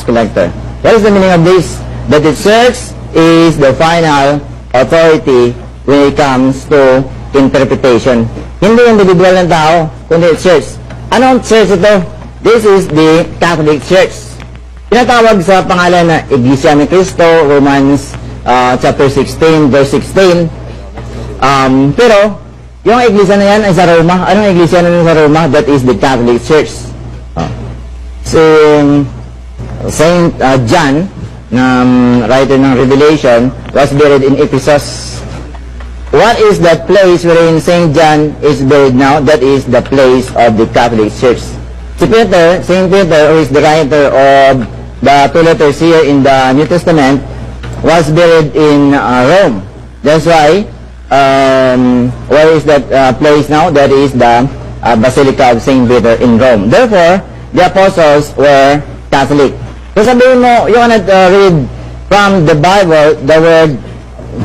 collector. What is the meaning of this? That the church is the final authority when it comes to interpretation. Hindi individual ng tao, kundi church. Anong church ito? This is the Catholic Church. Tinatawag sa pangalan na Iglesia ni Cristo, Romans chapter 16, verse 16. Pero, yung iglesia na yan ay sa Roma. Anong iglesia na yan sa Roma? That is the Catholic Church. So, Saint John, writer ng Revelation, was buried in Ephesus. What is that place wherein Saint John is buried now? That is the place of the Catholic Church. Si Peter, Saint Peter, who is the writer of the two letters here in the New Testament, was buried in Rome. That's why, where is that place now? That is the Basilica of Saint Peter in Rome. Therefore, the apostles were Catholic. So sabihin mo, you cannot read from the Bible the word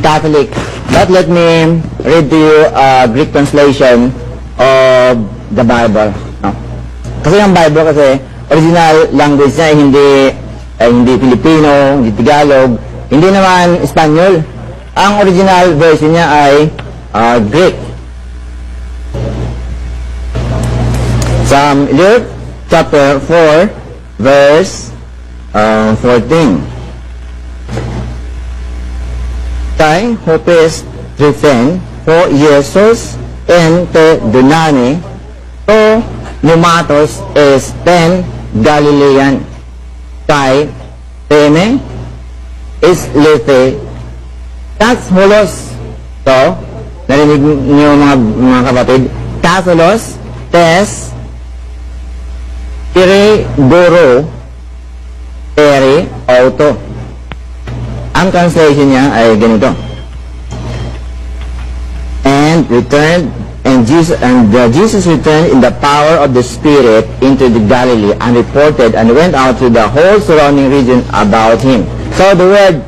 Catholic. But let me read to you a Greek translation of the Bible. No? Kasi yung Bible kasi, original language niya hindi Filipino, hindi Tagalog, hindi naman Espanyol. Ang original version niya ay Greek. Sa Luke chapter 4, verse 14. Tai hopes trifen po Jesus en te dunani to numatos esten Galilean tai teme is lete Katholos. So, narinig niyo mga kapatid, Katholos tes Iri guru eri auto. Ang translation niya ay ganito. And Jesus returned in the power of the Spirit into the Galilee and reported and went out to the whole surrounding region about him. So the word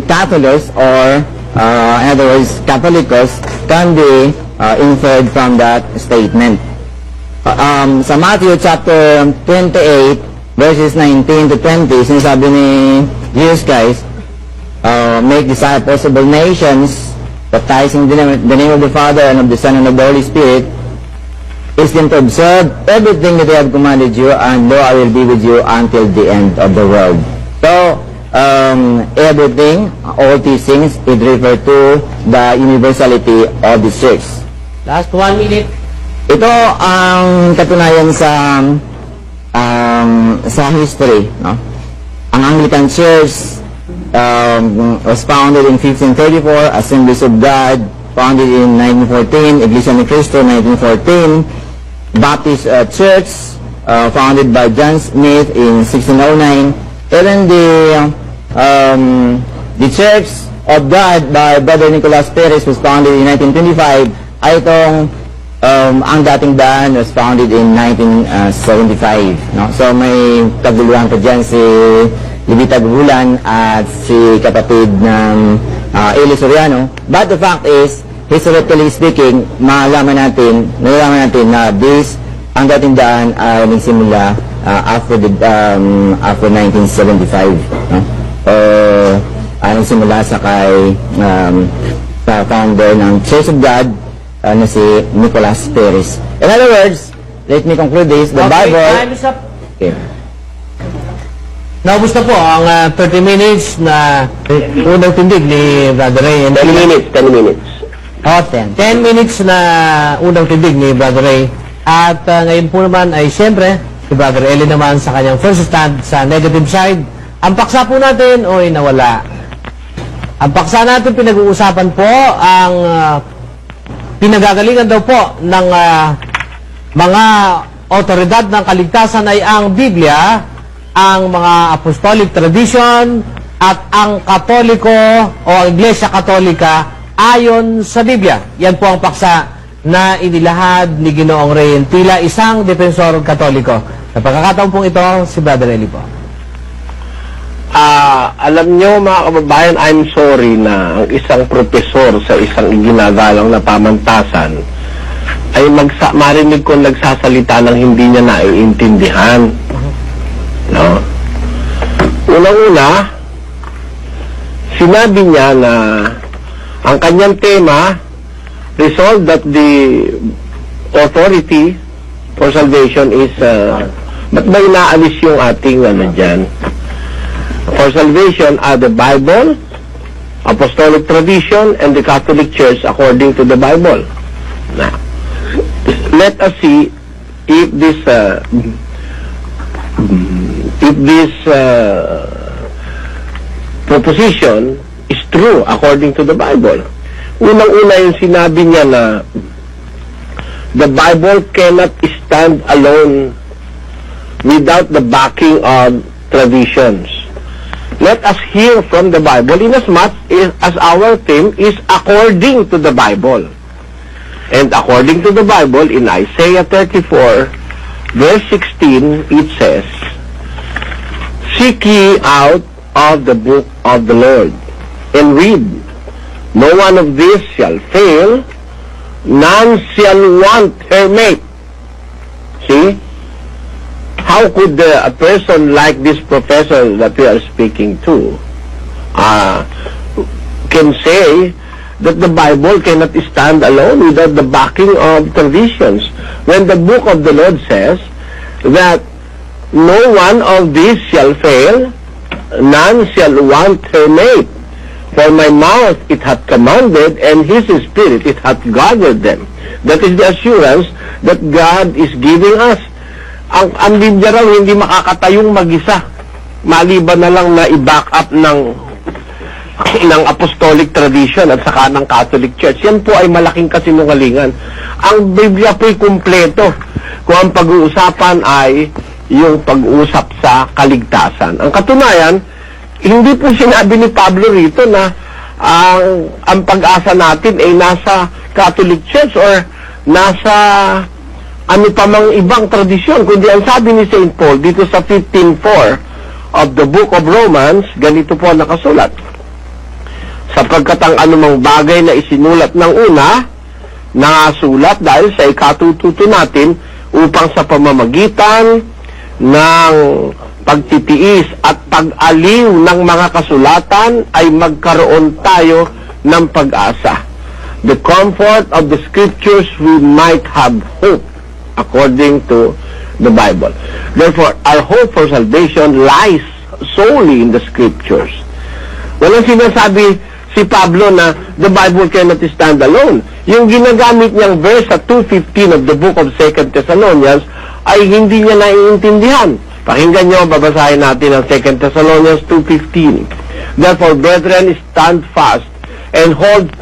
Catholos, or in other words Catholicos, can be inferred from that statement. Sa Matthew chapter 28 verses 19 to 20, sinasabi ni Jesus Christ, make disciples of all nations, baptizing the name of the Father and of the Son and of the Holy Spirit, is them to observe everything that I have commanded you, and lo, I will be with you until the end of the world. So, everything, all these things, it refers to the universality of the church. Last 1 minute. Ito ang katunayan sa history, no? Ang Anglican Church was founded in 1534, Assemblies of God founded in 1914, Iglesia ni Cristo 1914, Baptist Church founded by John Smith in 1609, even the Church of God by Brother Nicolas Perez was founded in 1925. Ay itong ang dating daan was founded in 1975. No? So may kaguluhan pa dyan si Libita Gubulan at si kapatid ng Eli Soriano. But the fact is, historically speaking, nalalaman natin na ang dating daan ay nagsimula after 1975. No? Nagsimula sa founder ng Church of God, na si Nicolas Perez. In other words, let me conclude this. The Bible... Time is up. Okay. Naubos na po ang 30 minutes na unang tindig ni Brother Ray. 10 minutes. 10 minutes na unang tindig ni Brother Ray. At ngayon po naman ay siyempre, si Brother Eli naman sa kanyang first stand sa negative side. Ang paksa po natin, nawala. Ang paksa natin, pinag-uusapan po ang... pinagagalingan daw po ng mga otoridad ng kaligtasan ay ang Biblia, ang mga apostolic tradition, at ang Katoliko o ang Iglesia Katolika ayon sa Biblia. Yan po ang paksa na inilahad ni Ginoong Ray, tila isang defensor Katoliko. Sa pagkakataon pong ito, si Brother Eli po. Alam nyo mga kababayan, I'm sorry na ang isang profesor sa isang ginagalang na pamantasan ay marinig ko nagsasalita ng hindi niya naiintindihan. No? Unang-una, sinabi niya na ang kanyang tema, resolve that the authority for salvation is, ba't ba inaalis yung ating dyan? For salvation are the Bible, Apostolic tradition, and the Catholic Church according to the Bible. Now, let us see if this proposition is true according to the Bible. Unang-una yung sinabi niya na the Bible cannot stand alone without the backing of traditions. Let us hear from the Bible inasmuch as our theme is according to the Bible. And according to the Bible, in Isaiah 34, verse 16, it says, "Seek ye out of the book of the Lord, and read. No one of these shall fail, none shall want her mate." See? How could a person like this professor that we are speaking to can say that the Bible cannot stand alone without the backing of traditions, when the book of the Lord says that no one of these shall fail, none shall want her mate. For my mouth it hath commanded, and his spirit it hath gathered them. That is the assurance that God is giving us. Ang Biblia raw hindi makakatayong mag-isa, maliban na lang na i-back up ng apostolic tradition at saka ng Catholic Church. Yan po ay malaking kasinungalingan. Ang Biblia po'y kumpleto kung ang pag-uusapan ay yung pag-uusap sa kaligtasan. Ang katunayan, hindi po sinabi ni Pablo rito na ang pag-asa natin ay nasa Catholic Church or nasa ano pa mang ibang tradisyon, kundi ang sabi ni St. Paul dito sa 15:4 of the book of Romans, ganito po nakasulat: "Sapagkat ang anumang bagay na isinulat ng una, nakasulat dahil sa ikatututo natin upang sa pamamagitan ng pagtitiis at pag-aliw ng mga kasulatan ay magkaroon tayo ng pag-asa. The comfort of the scriptures we might have hope according to the Bible." Therefore, our hope for salvation lies solely in the scriptures. Walang sinasabi si Pablo na the Bible cannot stand alone. Yung ginagamit niyang verse sa 2:15 of the book of 2 Thessalonians ay hindi niya naiintindihan. Pakinggan niyo, babasahin natin ang 2 Thessalonians 2:15. "Therefore, brethren, stand fast and hold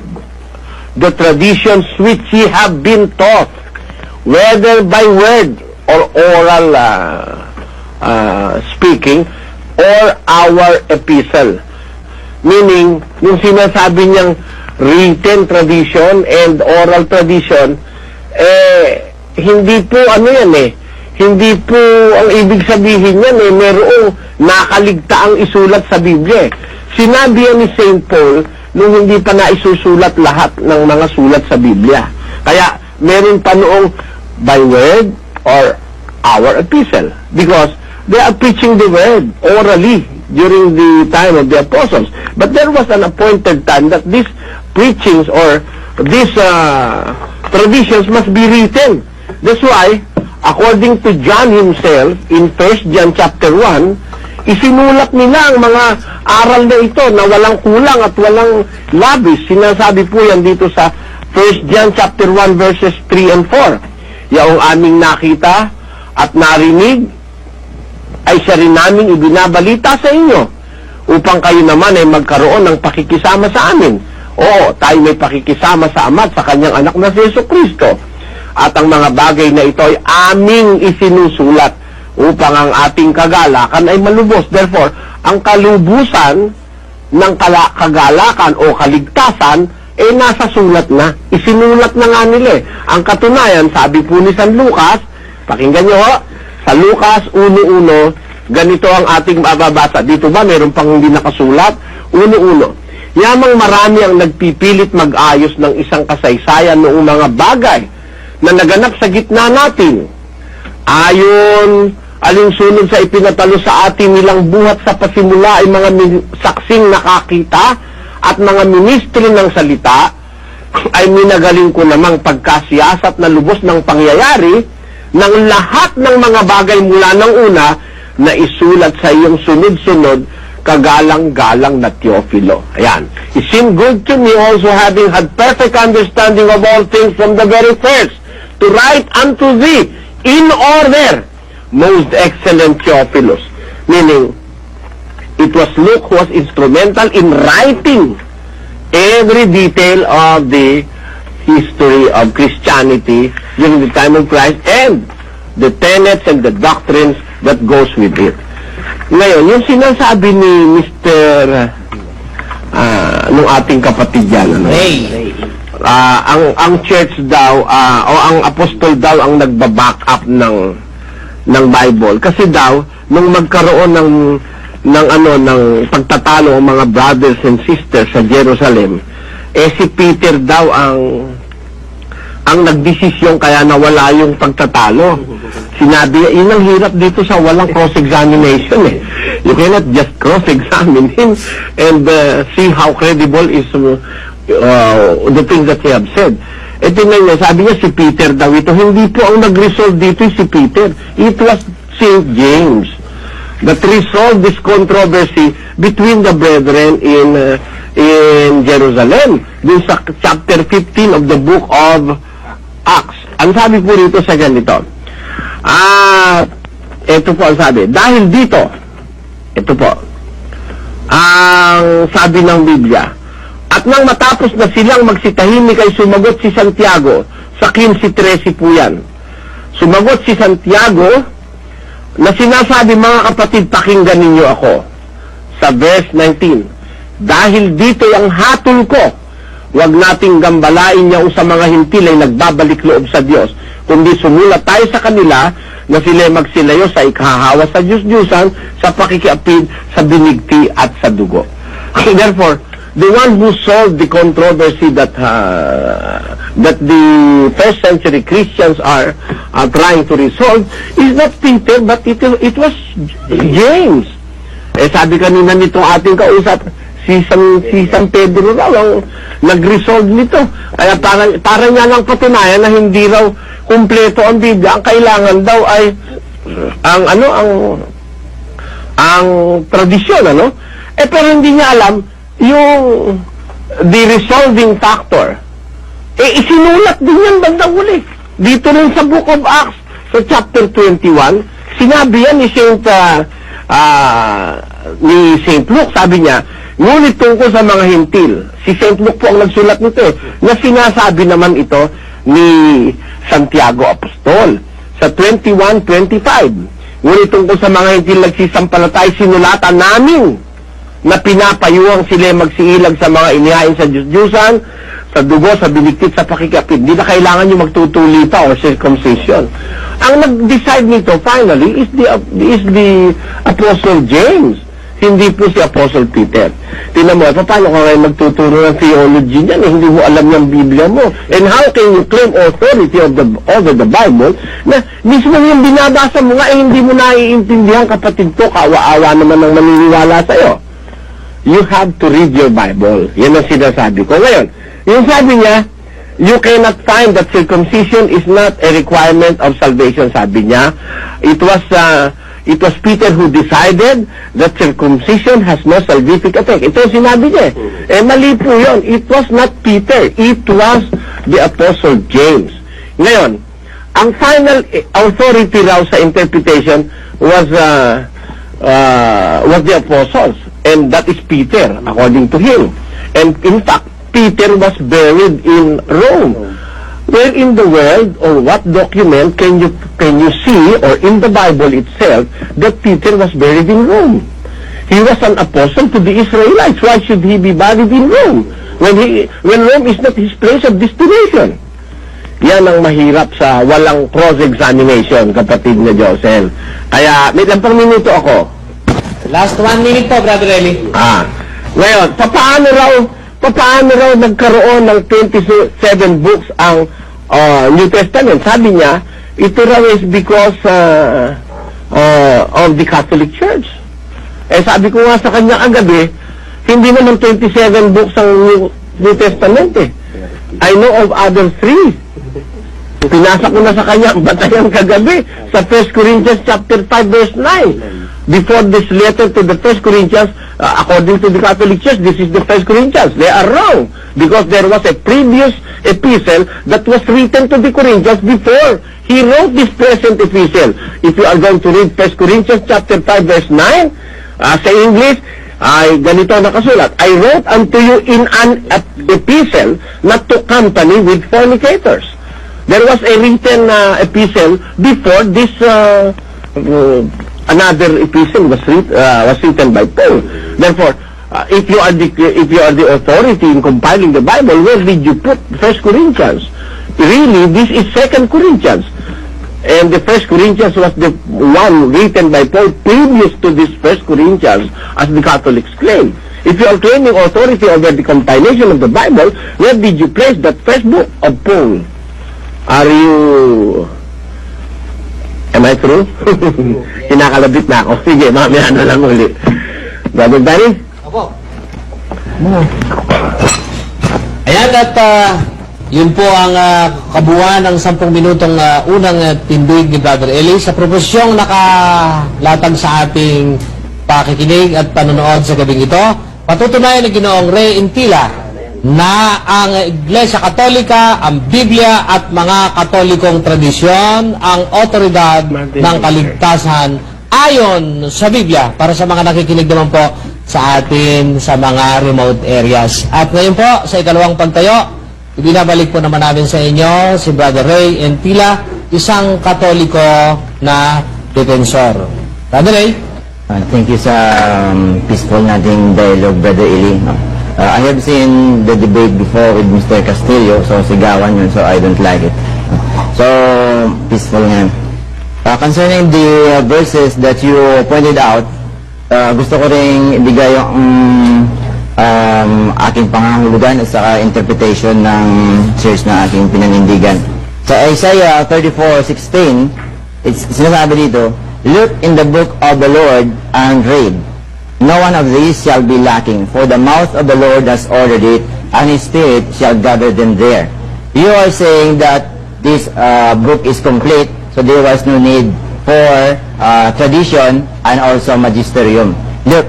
the traditions which ye have been taught, whether by word or oral speaking, or our epistle." Meaning, yung sinasabi niyang written tradition and oral tradition, hindi po hindi po ang ibig sabihin niyan merong nakaligtaang isulat sa Biblia. Sinabi yan ni St. Paul nung hindi pa naisusulat lahat ng mga sulat sa Biblia. Kaya, meron pa noong by word or our epistle, because they are preaching the word orally during the time of the apostles. But there was an appointed time that these preachings or these traditions must be written. That's why, according to John himself, in 1 John chapter 1, isinulat nila ang mga aral na ito na walang kulang at walang labis. Sinasabi po yan dito sa 1 John chapter 1 verses 3 and 4. "Yaong aming nakita at narinig ay siya rin naming ibinabalita sa inyo, upang kayo naman ay magkaroon ng pakikisama sa amin. Oo, tayo may pakikisama sa Ama at sa kanyang anak na si Jesucristo. At ang mga bagay na ito ay aming isinusulat upang ang ating kagalakan ay malubos." Therefore, ang kalubusan ng kagalakan o kaligtasan nasa sulat na. Isinulat na nga nila. Ang katunayan, sabi po ni San Lucas, pakinggan nyo ho, sa Lucas 1:1, ganito ang ating mababasa. Dito ba, meron pang hindi nakasulat? 1:1. "Yamang marami ang nagpipilit mag-ayos ng isang kasaysayan noong mga bagay na naganap sa gitna natin, ayon alinsunod sa ipinatalo sa atin nilang buhat sa pasimula ay mga saksing nakakita at mga ministro ng salita, ay minagaling ko namang pagkasiyasat na lubos ng pangyayari ng lahat ng mga bagay mula ng una na isulat sa iyong sunod-sunod kagalang-galang na Teofilo. Ayan. It seemed good to me also, having had perfect understanding of all things from the very first, to write unto thee in order, most excellent Theophilus. Meaning, it was Luke who was instrumental in writing every detail of the history of Christianity during the time of Christ and the tenets and the doctrines that goes with it. Ngayon, yung sinasabi ni Mr. nung ating kapatid yan, ano? Ang church daw, o ang apostol daw ang nagbaback up ng Bible. Kasi daw, nung magkaroon ng pagtatalo ang mga brothers and sisters sa Jerusalem, si Peter daw ang nagdesisyon kaya nawala yung pagtatalo. Sinabi niya, yun ang hirap dito sa walang cross-examination eh. You cannot just cross-examine him and see how credible is the things that he have said. Ito na sabi niya si Peter daw ito. Hindi po ang nag-resolve dito si Peter. It was St. James that resolved this controversy between the brethren in Jerusalem. Dun sa chapter 15 of the book of Acts. Ang sabi po rito sa ganito. Ito po ang sabi. Dahil dito, ito po, ang sabi ng Biblia, at nang matapos na silang magsitahimik ay sumagot si Santiago, sa 15:13 po yan. Sumagot si Santiago, na sinasabi, mga kapatid, pakinggan ninyo ako. Sa verse 19, dahil dito ang hatol ko, huwag nating gambalain niya sa mga hintil ay nagbabalik loob sa Diyos, kundi sumulat tayo sa kanila na sila magsilayo sa ikahahawa sa Diyos-Diyusan, sa pakikiapid, sa binigti at sa dugo. Therefore, the one who solved the controversy that the first century Christians are trying to resolve is not Peter, but it was James. Sabi kanina nitong ating kausap, si San Pedro raw ang nag-resolve nito. Kaya para niya lang patunayan na hindi raw kumpleto ang Biblia. Ang kailangan daw ay ang tradisyon, ano? Pero hindi niya alam yung the resolving factor. Isinulat din yan bandang huli. Dito rin sa Book of Acts, sa chapter 21, sinabi yan ni Saint Luke, sabi niya, ngunit tungkol sa mga hintil, si Saint Luke po ang nagsulat nito, na sinasabi naman ito ni Santiago Apostol sa 21:25. Ngunit tungkol sa mga hintil nagsisampalatay, sinulatan namin na pinapayuhang sila magsiilag sa mga inihain sa Diyos-Diyusan, sa dugo, sa biniktit, sa pakikiapid. Hindi na kailangan yung magtutuli pa or circumcision. Ang nag-decide nito, finally, is the Apostle James. Hindi po si Apostle Peter. Tingnan mo, paano ka ngayon magtuturo ng theology niyan? Hindi mo alam yung Biblia mo. And how can you claim authority over the Bible na mismo yung binabasa mo nga, hindi mo naiintindihan, kapatid ko, kawa-awa naman ang maniniwala sa'yo. You have to read your Bible. Yan ang sinasabi ko. Ngayon, yung sabi niya, you cannot find that circumcision is not a requirement of salvation, sabi niya. It was Peter who decided that circumcision has no salvific effect. Ito sinabi niya. Mali po yun. It was not Peter. It was the Apostle James. Ngayon, ang final authority raw sa interpretation was the apostles. And that is Peter, according to him. And in fact, Peter was buried in Rome. Where in the world, or what document can you see, or in the Bible itself, that Peter was buried in Rome? He was an apostle to the Israelites. Why should he be buried in Rome? When Rome is not his place of destination. Yan ang mahirap sa walang cross-examination, kapatid na Josel. Kaya, may lampang minuto ako. Last 1 minute po, Brother Eli. Ngayon, paano raw nagkaroon ng 27 books ang New Testament? Sabi niya, ito raw is because of the Catholic Church. Eh sabi ko nga sa kanya kagabi, hindi naman 27 books ang New Testament eh. I know of other 3. Pinasa ko na sa kanya ang batayan kagabi sa 1 Corinthians chapter 5 verse 9. Before this letter to the 1 Corinthians, according to the Catholic Church, this is the 1 Corinthians. They are wrong because there was a previous epistle that was written to the Corinthians before he wrote this present epistle. If you are going to read 1 Corinthians chapter 5 verse 9, sa English, ay ganito nakasulat, I wrote unto you in an epistle not to company with fornicators. There was a written epistle before this another epistle was written by Paul. Therefore, if you are the authority in compiling the Bible, where did you put 1 Corinthians? Really, this is 2 Corinthians. And the 1 Corinthians was the one written by Paul previous to this 1 Corinthians, as the Catholics claim. If you are claiming authority over the compilation of the Bible, where did you place that first book of Paul? Are you... Am I true? Kinakalabit na ako. Sige, mamaya na lang ulit. Brother Danny? Opo. Ayan, at yun po ang kabuuan ng 10 minutong unang tindig ni Brother Eli sa proposyong nakalatag sa ating pakikinig at panonood sa gabing ito. Patutunayan ng Ginoong Ray Intila na ang Iglesia Katolika, ang Biblia at mga Katolikong tradisyon ang otoridad ng kaligtasan ayon sa Biblia para sa mga nakikinig naman po sa atin sa mga remote areas. At ngayon po, sa ikalawang pagtayo, ibinabalik po naman namin sa inyo si Brother Ray Intila, isang Katoliko na defensor. Brother Ray? Thank you sa peaceful nating dialogue, Brother Eli. I have seen the debate before with Mr. Castillo, so sigawan yun, so I don't like it. So, peaceful nga. Concerning the verses that you pointed out, gusto ko rin ibigay yung aking pangangahulugan at saka interpretation ng church na aking pinanindigan. Sa Isaiah 34:16, sinasabi dito, look in the book of the Lord and read. No one of these shall be lacking, for the mouth of the Lord has ordered it, and his spirit shall gather them there. You are saying that this book is complete, so there was no need for tradition and also magisterium. Look,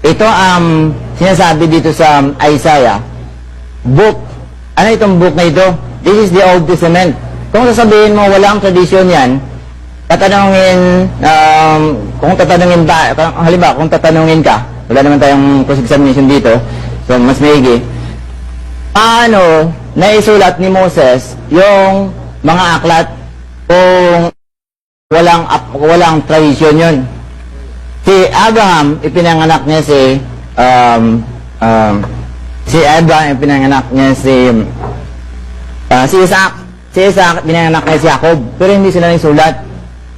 ito ang sinasabi dito sa Isaiah. Book. Ano itong book na ito? This is the Old Testament. Kung sasabihin mo walang tradition yan, tatanungin, kung tatanungin ba, halimbawa, kung tatanungin ka, wala naman tayong cross-examination dito, so mas maigi, paano naisulat ni Moses yung mga aklat kung walang tradition yun? Si Abraham, ipinanganak niya si Isaac. Si Isaac, pinanganak niya si Jacob, pero hindi sila nagsulat.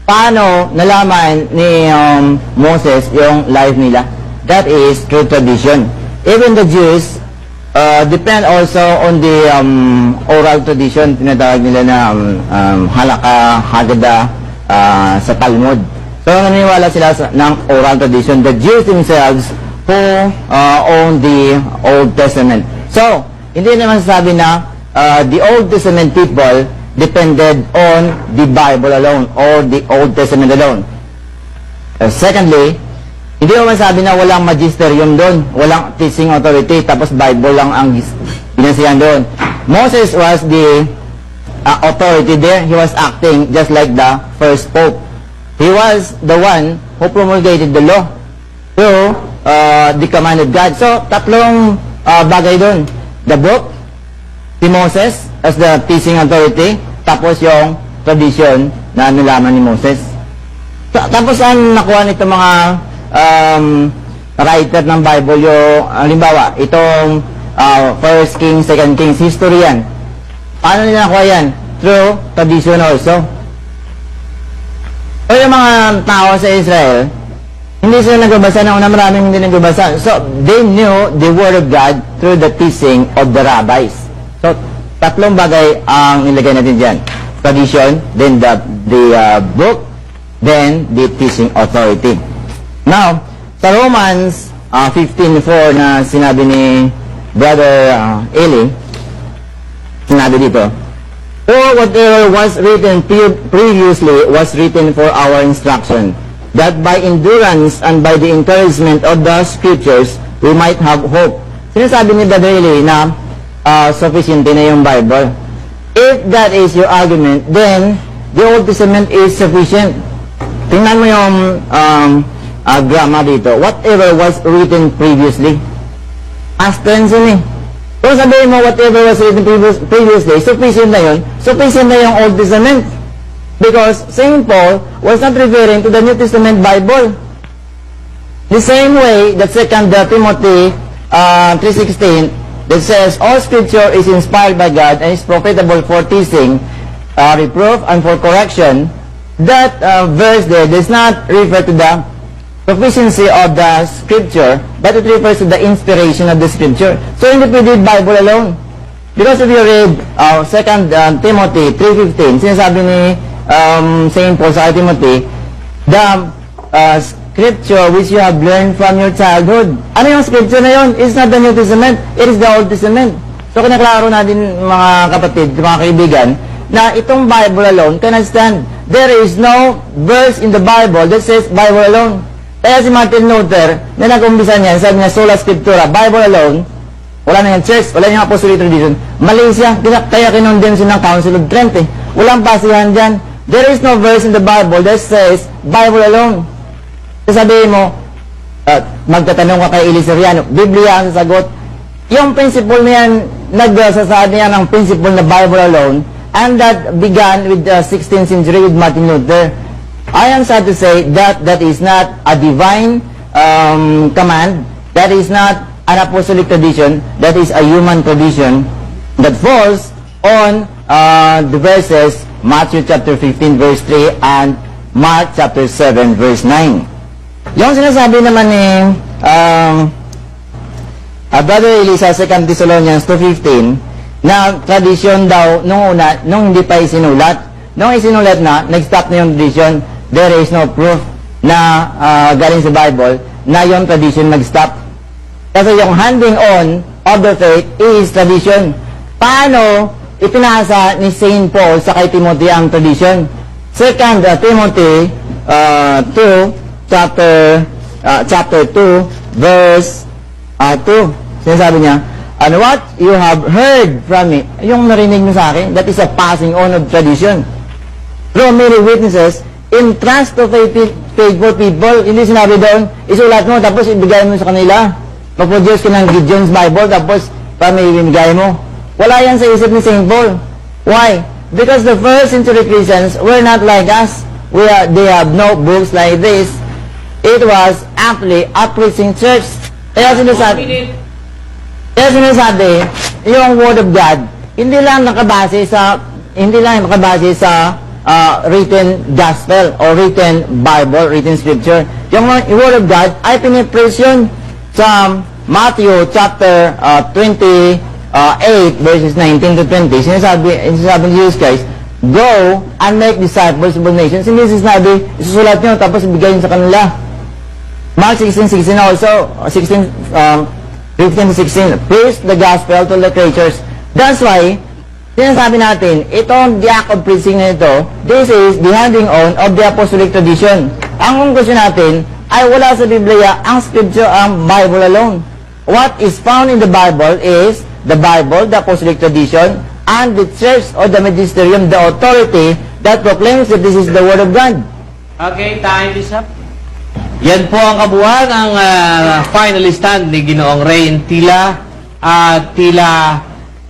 Paano nalaman ni Moses yung life nila? That is through tradition. Even the Jews depend also on the oral tradition. Tinatawag nila na halakha, Haggadah sa Talmud. So naniniwala sila ng oral tradition. The Jews themselves who own the Old Testament. So, hindi naman sabi na the Old Testament people depended on the Bible alone or the Old Testament alone. Secondly, hindi naman sabi na walang magisterium doon, walang teaching authority, tapos Bible lang ang binasihan doon. Moses was the authority there. He was acting just like the first pope. He was the one who promulgated the law through the command of God. So, tatlong bagay doon. The book, si Moses as the teaching authority, tapos yung tradition na nalaman ni Moses. Tapos ang nakuha nito mga writer ng Bible, yung halimbawa, itong First Kings, Second Kings, history yan. Paano nila nakuha yan? Through tradition also. So yung mga tao sa Israel, hindi sila nagbabasa na una, maraming hindi nagbabasa. So they knew the Word of God through the teaching of the rabbis. So tatlong bagay ang ilagay natin dyan. Tradition, then the book, than the teaching authority. Now, sa Romans 15:4 na sinabi ni Brother Eli, sinabi dito, "For whatever was written previously was written for our instruction, that by endurance and by the encouragement of the Scriptures, we might have hope." Sinasabi ni Brother Eli na sufficient din na yung Bible. If that is your argument, then the Old Testament is sufficient. Tingnan mo yung grammar dito. Whatever was written previously. Past tense yun eh. Kung sabihin mo whatever was written previously, sufficient na yun. Sufficient na yung Old Testament. Because St. Paul was not referring to the New Testament Bible. The same way that 2 Timothy 3:16 that says, "All Scripture is inspired by God and is profitable for teaching, reproof, and for correction." That verse there does not refer to the sufficiency of the Scripture, but it refers to the inspiration of the Scripture. So hindi pwede Bible alone. Because if you read 2 Timothy 3:15, sinasabi ni St. Paul sa Timothy, the Scripture which you have learned from your childhood. Ano yung Scripture na yun? It's not the New Testament, it is the Old Testament. So kinaklaro natin mga kapatid, mga kaibigan, na itong Bible alone cannot stand. There is no verse in the Bible that says Bible alone. Kaya si Martin Luther, na nag-umpisa niyan, sabi niya, sola scriptura, Bible alone, wala na yung church, wala yung apostolic tradition. Malaysia, kaya kinondem siya ng Council of Trent eh. Walang basihan dyan. There is no verse in the Bible that says Bible alone. Sasabihin mo, magtatanong ka kay Eli Soriano, Biblia ang sasagot. Yung principle na yan, nagsasabi niya ng principle na Bible alone, and that began with the 16th century with Martin Luther. I am sad to say that that is not a divine command, that is not an apostolic tradition, that is a human tradition that falls on the verses Matthew chapter 15 verse 3 and Mark chapter 7 verse 9. Yung sinasabi naman ni Brother Eli sa 2 Thessalonians 2:15 na tradition daw nung una, nung hindi pa isinulat. Nung isinulat na, nag-stop na yung tradition. There is no proof na galing sa Bible na yung tradition nag-stop. Kasi yung handing on of the faith is tradition. Paano ipinasa ni St. Paul sa kay Timothy ang tradition? 2 Timothy 2, chapter 2, verse 2. Sinasabi niya, "And what you have heard from me," yung narinig mo sa akin, that is a passing on of tradition. Through many witnesses, entrust to faithful people. Hindi sinabi doon, isulat mo, tapos ibigay mo sa kanila. Mag-produce ka ng Gideon's Bible, tapos pamimigay mo. Wala yan sa isip ni St. Paul. Why? Because the first century Christians were not like us. They have no books like this. It was actually a preaching church. Kaya sinasabi, yung Word of God, hindi lang nakabase sa written gospel or written Bible, written scripture. Yung Word of God ay pinipreach yun sa Matthew chapter 28 verses 19 to 20. Sinasabi ni Jesus Christ, "Go and make disciples of all nations." Hindi sinabi, isusulat nyo tapos ibigay nyo sa kanila. Mark 16:16 also, 15 to 16, preach the gospel to the creatures. That's why, sinasabi natin, itong the act of preaching na ito, this is the handing on of the apostolic tradition. Ang conclusion natin ay wala sa Biblia ang scripture, ang Bible alone. What is found in the Bible is the Bible, the apostolic tradition, and the church or the magisterium, the authority that proclaims that this is the Word of God. Okay, time is up. Yan po ang kabuuan ng final stand ni Ginoong Ray Intila. Tila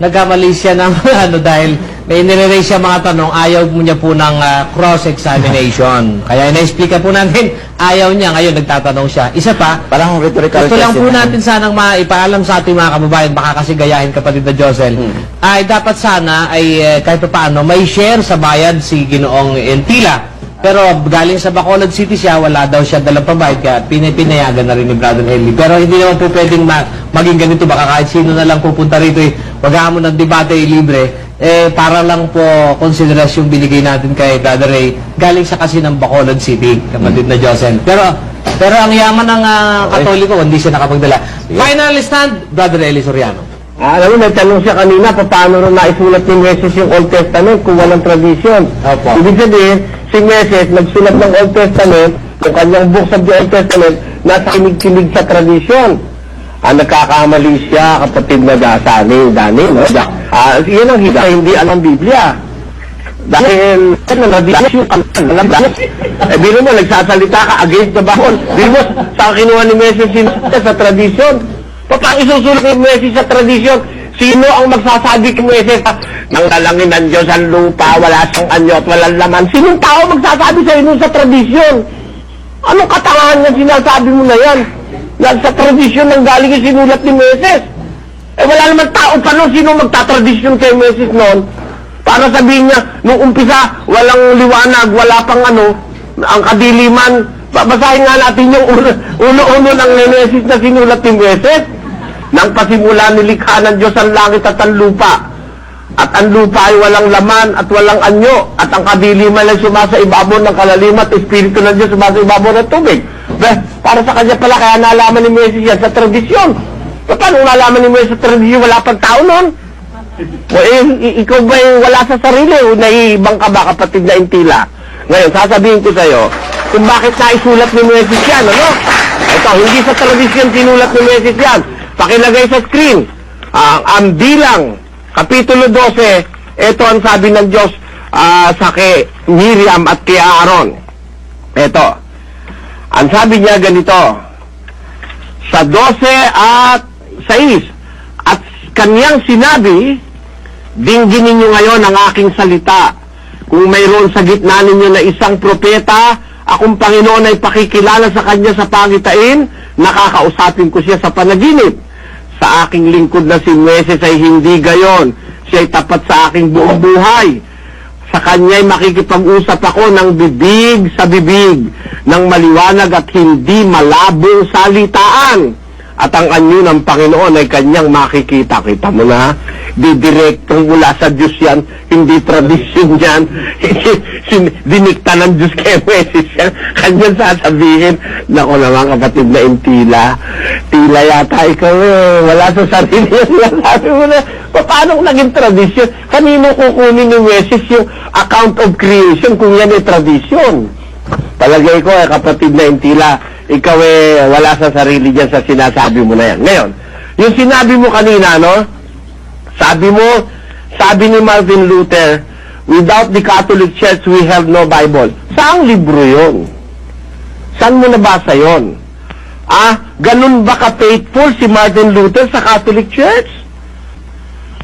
nagkamali siya ng dahil may nire-raise siya mga tanong, ayaw mo niya po ng cross-examination. Kaya ina-explica po natin, ayaw niya, ngayon nagtatanong siya. Isa pa, Parang rhetorical gusto lang po question. natin sanang maipaalam sa ating mga kababayan, baka kasi gayahin kapatid na Josel, ay dapat sana ay kahit pa paano may share sa bayad si Ginoong Intila. Pero galing sa Bacolod City siya, wala daw siya dalang pambayad, kaya pinayagan na rin ni Brother Eli. Pero hindi naman po pwedeng maging ganito, baka kahit sino na lang pupunta rito, wag mo ng debate libre. para lang po konsiderasyon binigay natin kay Brother Ray, galing siya kasi ng Bacolod City, kapatid na Josel. Pero ang yaman ng Katoliko, hindi siya nakapagdala. Final stand, Brother Eli Soriano. Alam mo, may tanong siya kanina, paano rin naisulat ni Moses yung Old Testament kung walang tradisyon? Opo. Ibig sabihin, si Moses nagsulat ng Old Testament, yung kanyang books of the Old Testament, nasa kinig-kinig sa tradisyon. Nagkakamali siya, kapatid na Dani, no? Yun ang hindi alam Biblia. Dahil, tradisyon, alam ba? Biro mo, nagsasalita ka against the Bible. Biro mo, saan kinuha ni Moses sa tradisyon? Paano isusulat ni Moses sa tradisyon? Sino ang magsasabi kay Moses nang dalangin ng Diyos ang lupa, wala siyang anyo at walang laman? Sinong tao magsasabi sa inyo sa tradisyon? Anong katangahan na sinasabi mo na yan? Sa tradisyon ng galing yung sinulat ni Moses. Wala naman tao pa nun. Sino magtatradisyon kay Moses noon? Para sabihin niya, nung umpisa, walang liwanag, wala pang ang kadiliman. Basahin nga natin yung uno-uno ng Genesis na sinulat ni Moses. Nang pasimula nilikha ng Diyos ang langit at ang lupa. At ang lupa ay walang laman at walang anyo. At ang kadiliman ay sumasa ibabaw ng kalaliman at Espiritu ng Diyos sumasa ibabaw ng tubig. Para sa kanya pala, kaya nalaman ni Moses yan sa tradisyon. Paano nalaman ni Moses sa tradisyon? Wala pang tao nun. Ikaw ba wala sa sarili o naiibang ka ba, kapatid na intila? Ngayon, sasabihin ko sa'yo, kung bakit naisulat ni Moses yan, ano? Ito, hindi sa tradisyon sinulat ni Moses yan. Pakilagay sa screen. Ang bilang, Kapitulo 12, ito ang sabi ng Diyos sa kay Miriam at kay Aaron. Ito. Ang sabi niya ganito, sa 12 at 6, at kanyang sinabi, dingginin niyo ngayon ang aking salita. Kung mayroon sa gitna ninyo na isang propeta, akong Panginoon ay pakikilala sa kanya sa pangitain, nakakausapin ko siya sa panaginip. Sa aking lingkod na si Moses ay hindi gayon. Siya ay tapat sa aking buong buhay. Sa kanya'y makikipag-usap ako ng bibig sa bibig, ng maliwanag at hindi malabong salitaan. At ang anyo ng Panginoon ay kanyang makikita. Kita mo na, didirektong mula sa Diyos yan, hindi tradisyon yan, dinikta ng Diyos kay Moses yan, kanyang sasabihin, naku naman kapatid na intila, tila yata ikaw wala sa sarili yan, sabi mo na, paano naging tradisyon? Kanino kukunin ni Moses yung account of creation kung yan ay tradisyon? Palagay ko kapatid na intila, ikaw wala sa sarili dyan sa sinasabi mo na yan. Ngayon, yung sinabi mo kanina, no? Sabi ni Martin Luther, without the Catholic Church, we have no Bible. Saang libro yun? Saan mo nabasa yun? Ganun ba ka-faithful si Martin Luther sa Catholic Church?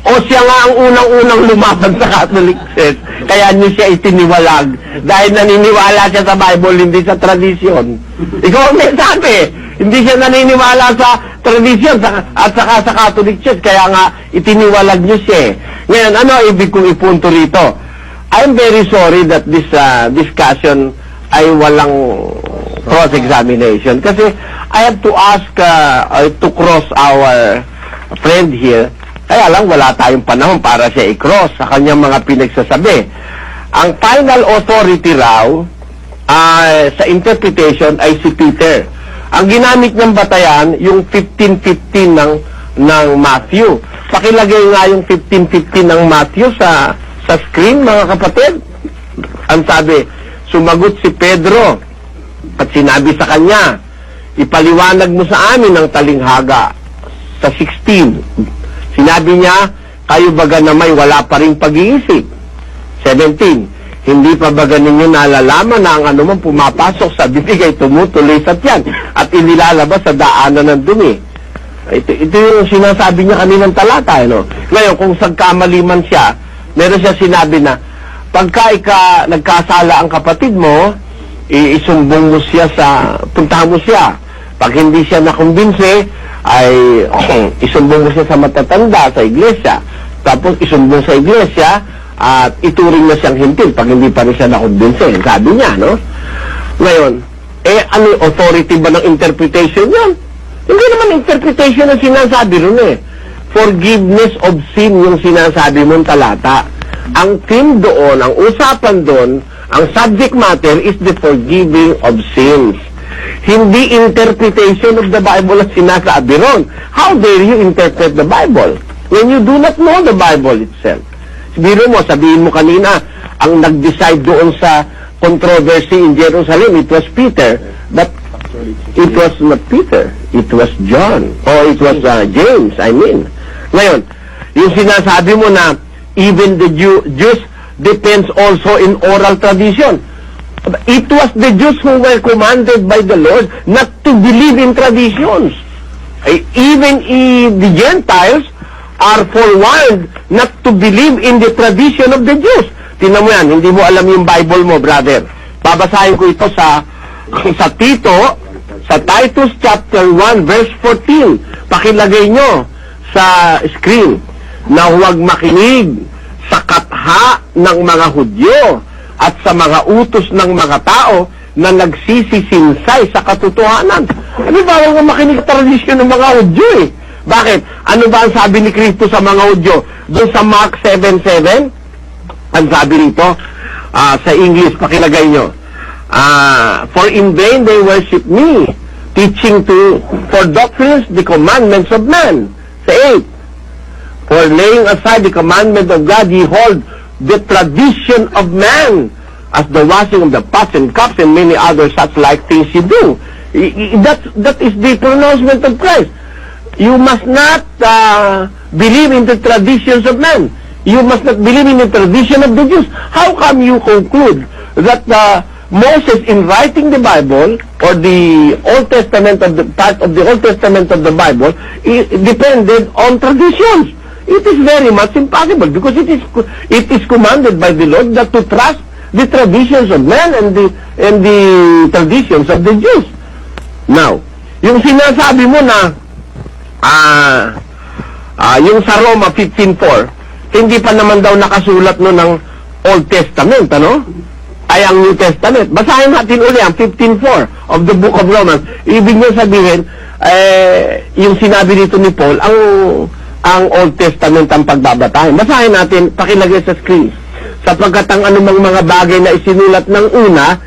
O siya nga ang unang-unang lumaban sa Catholic Church, kaya niyo siya itiniwalag dahil naniniwala siya sa Bible, hindi sa tradisyon. Ikaw ang may sabi, hindi siya naniniwala sa tradisyon at saka sa Catholic Church, kaya nga itiniwalag niyo siya. Ngayon, ano ibig kong ipunto rito? I'm very sorry that this discussion ay walang cross-examination kasi I have to ask to cross our friend here. Kaya lang, wala tayong panahon para siya i-cross sa kanyang mga pinagsasabi. Ang final authority raw sa interpretation ay si Peter. Ang ginamit niyang batayan, yung 15:15 ng Matthew. Pakilagay nga yung 15:15 ng Matthew sa screen, mga kapatid. Ang sabi, sumagot si Pedro at sinabi sa kanya, ipaliwanag mo sa amin ang talinghaga. Sa 16, sinabi niya, kayo baga na may wala pa rin pag-iisip. 17, hindi pa baga ninyo nalalaman na ang anumang pumapasok sa bibig ay tumutuloy sa tiyan at inilalabas sa daanan ng dumi. Ito yung sinasabi niya kaninang talata. Ngayon, kung sagkamali man siya, meron siya sinabi na, pagka nagkasala ang kapatid mo, isumbong mo siya puntahan mo siya. Pag hindi siya nakumbinse, ay isumbong mo siya sa matatanda sa iglesia. Tapos isumbong sa iglesia at ituring na siyang hintil pag hindi pa rin siya nakumbinse. Sabi niya, no? Ngayon, ano yung authority ba ng interpretation yan? Hindi naman interpretation ang sinasabi rin forgiveness of sin yung sinasabi mong talata. Ang theme doon, ang usapan doon, ang subject matter is the forgiving of sins. Hindi interpretation of the Bible ang sinasabi ron. How dare you interpret the Bible when you do not know the Bible itself? Sabihin mo kanina, ang nag-decide doon sa controversy in Jerusalem, it was Peter, but it was not Peter, it was John, or it was James, I mean. Ngayon, yung sinasabi mo na even the Jews depends also in oral tradition. It was the Jews who were commanded by the Lord not to believe in traditions. Even the Gentiles are forewarned not to believe in the tradition of the Jews. Tingnan mo yan, hindi mo alam yung Bible mo, brother. Babasahin ko ito sa Tito, sa Titus chapter 1 verse 14. Pakilagay nyo sa screen na huwag makinig sa katha ng mga Hudyo at sa mga utos ng mga tao na nagsisisinsay sa katotohanan. Ano ba ang makinig sa tradisyon ng mga Hudyo eh? Bakit? Ano ba ang sabi ni Kristo sa mga Hudyo? Doon sa Mark 7:7, ang sabi nito, sa English, pakilagay nyo, for in vain they worship me, teaching for doctrines the commandments of man. Sa 8, for laying aside the commandment of God, ye hold the tradition of man, as the washing of the pots and cups and many other such like things you do. That is the pronouncement of Christ. You must not believe in the traditions of man. You must not believe in the tradition of the Jews. How come you conclude that Moses, in writing the Bible, or the Old Testament of the part of the Old Testament of the Bible, depended on traditions? It is very much impossible because it is commanded by the Lord that to trust the traditions of man and the traditions of the Jews. Now, yung sinasabi mo na yung sa Roma 15:4, hindi pa naman daw nakasulat no ng Old Testament, ano? Ay ang New Testament. Basahin natin uli ang 15:4 of the book of Romans. Ibig niyo sabihin, yung sinabi dito ni Paul, ang Old Testament ang pagbabatahin. Basahin natin, pakilagay sa screen. Sapagkat ang anumang mga bagay na isinulat ng una,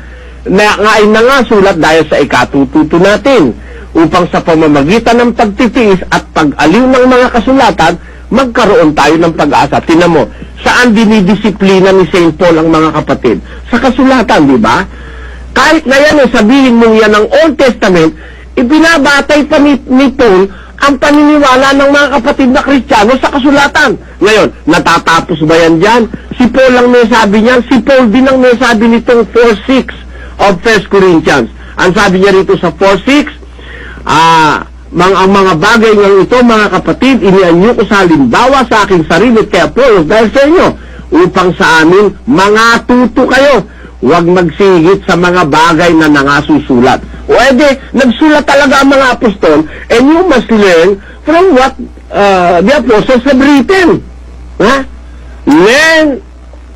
na ay nangasulat dahil sa ikatututo natin, upang sa pamamagitan ng pagtitiis at pag-aliw ng mga kasulatan, magkaroon tayo ng pag-asa. Tingnan mo, saan dinidisiplina ni St. Paul ang mga kapatid? Sa kasulatan, di ba? Kahit na yan, sabihin mo yan ng Old Testament, ibinabatay pa ni Paul ang paniniwala ng mga kapatid na Kristiyano sa kasulatan. Ngayon, natatapos ba yan dyan? Si Paul lang may sabi niyan, si Paul din ang may sabi nitong 4:6 of 1 Corinthians. Ang sabi niya rito sa 4:6, ang mga bagay ng ito, mga kapatid, inianyo ko sa halimbawa sa aking sarili at kay Apollos dahil sa inyo, upang sa amin mga tuto kayo, huwag magsigit sa mga bagay na nangasusulat. O edi, nagsulat talaga ang mga apostol, and you must learn from what the apostles have written. Learn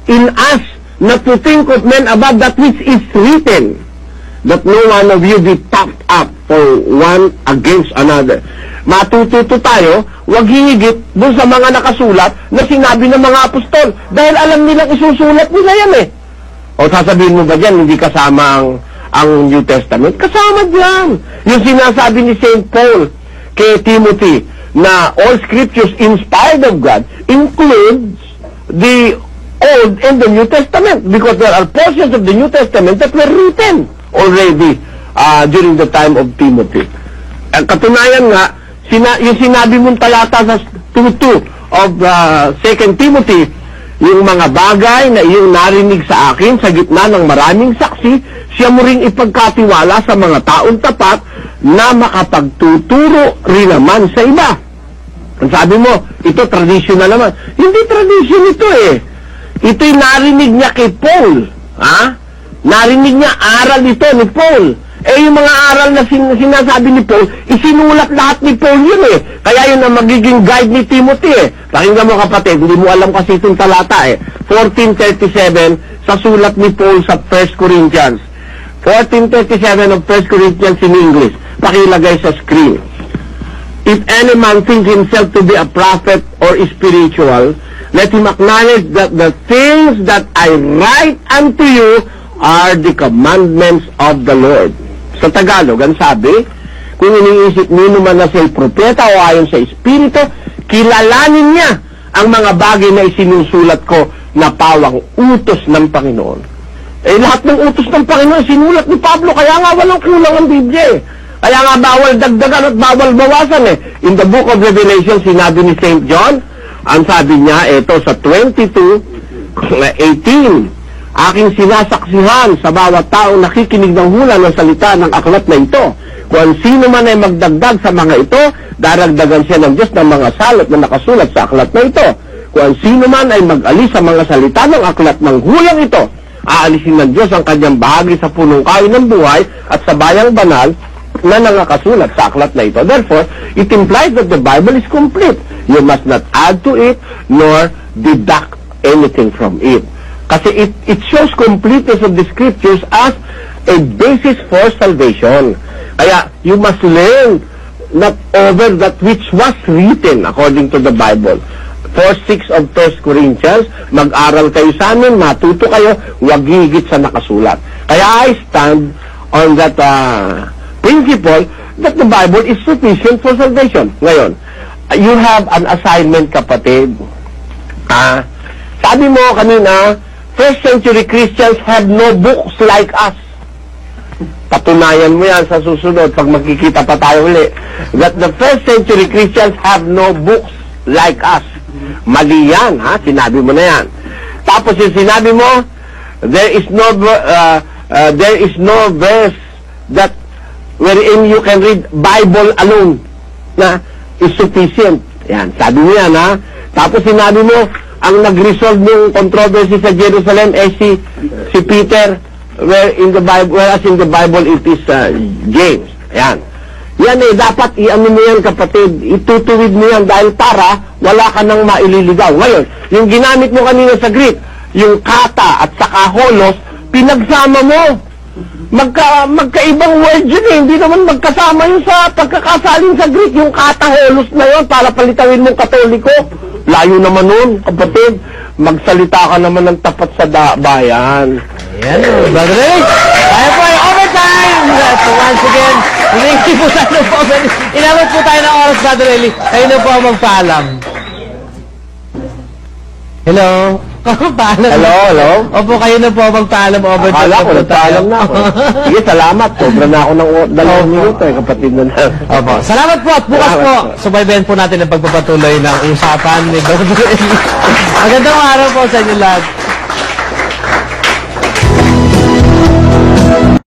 in us not to think of men above that which is written, that no one of you be puffed up for one against another. Matututo tayo, huwag hihigit dun sa mga nakasulat na sinabi ng mga apostol, dahil alam nilang isusulat nila yan eh. O sasabihin mo ba dyan, hindi kasama ang New Testament? Kasama dyan. Yung sinasabi ni St. Paul kay Timothy na all scriptures inspired of God includes the Old and the New Testament, because there are portions of the New Testament that were written already during the time of Timothy. Ang katunayan nga, yung sinabi mong talata sa 2:2 of 2 Timothy, yung mga bagay na iyong narinig sa akin sa gitna ng maraming saksi, siya mo ring ipagkatiwala sa mga taong tapat na makapagtuturo rin naman sa iba. Ang sabi mo, ito traditional naman. Hindi tradition ito eh. Ito'y narinig niya kay Paul. Narinig niya, aral ito ni Paul. Yung mga aral na sinasabi ni Paul, isinulat lahat ni Paul yun eh. Kaya yun ang magiging guide ni Timothy eh. Pakinggan mo kapatid, hindi mo alam kasi itong talata eh. 14:37 sa sulat ni Paul sa 1 Corinthians. 14:37 of 1 Corinthians in English. Pakilagay sa screen. If any man thinks himself to be a prophet or spiritual, let him acknowledge that the things that I write unto you are the commandments of the Lord. Sa Tagalog, ang sabi, kung iniisip nino man na siya'y propeta o ayon sa Espiritu, kilalanin niya ang mga bagay na isinusulat ko na pawang utos ng Panginoon. Eh, lahat ng utos ng Panginoon sinulat ni Pablo, kaya nga walang kulang ang Biblia eh. Kaya nga bawal dagdagan at bawal bawasan eh. In the book of Revelation, sinabi ni St. John, ang sabi niya, ito sa 22:18, aking sinasaksihan sa bawat taong nakikinig ng hula ng salita ng aklat na ito. Kung sino man ay magdagdag sa mga ito, daragdagan siya ng Diyos ng mga salot na nakasulat sa aklat na ito. Kung sino man ay mag-alis sa mga salita ng aklat ng hulang ito, aalisin ng Diyos ang kanyang bahagi sa punong kain ng buhay at sa bayang banal na nakasulat sa aklat na ito. Therefore, it implies that the Bible is complete. You must not add to it nor deduct anything from it. Kasi it shows completeness of the scriptures as a basis for salvation. Kaya, you must learn not over that which was written according to the Bible. 4:6 of 1 Corinthians, mag-aral kayo sa amin, matuto kayo, huwag higit sa nakasulat. Kaya I stand on that principle that the Bible is sufficient for salvation. Ngayon, you have an assignment, kapatid. Sabi mo kanina, first century Christians have no books like us. Patunayan mo yan sa susunod pag magkikita pa tayo uli. That the first century Christians have no books like us. Mali yan, ha? Sinabi mo na yan. Tapos yung sinabi mo, there is no verse that wherein you can read Bible alone na is sufficient. Yan, sabi mo yan, ha? Tapos sinabi mo, ang nag-resolve ng controversy sa Jerusalem ay si Peter, whereas in the Bible it is James. Yan. Yan eh, dapat i-ano mo yan, kapatid, itutuwid mo yan dahil para wala ka nang maililigaw. Ngayon, yung ginamit mo kanina sa Greek, yung kata at saka holos, pinagsama mo. Magkaibang word yun eh. Hindi naman magkasama yun sa pagkakasalin sa Greek. Yung kata holos na yun para palitawin mong Katoliko. Layo naman nun, kapatid. Magsalita ka naman ng tapat sa bayan. Ayan, Brother Ray. Tayo po ay overtime! So once again, hindi po tayo ng overtime. Inabot po tayo ng oras, Brother Ray. Kayo na po ang magpaalam. Hello? Paalam. Hello? Opo, kayo na po ang magpaalam. Overtime. Akala ko, na po nagpaalam tayo. na ako. Sige, salamat. Sobra na ako ng 2 minuto eh, kapatid na lang. Opo. Salamat po at bukas Salamat po. po. Subaybayan po natin ang pagpapatuloy ng usapan ni Brother Ray. Magandang araw po sa inyo lahat.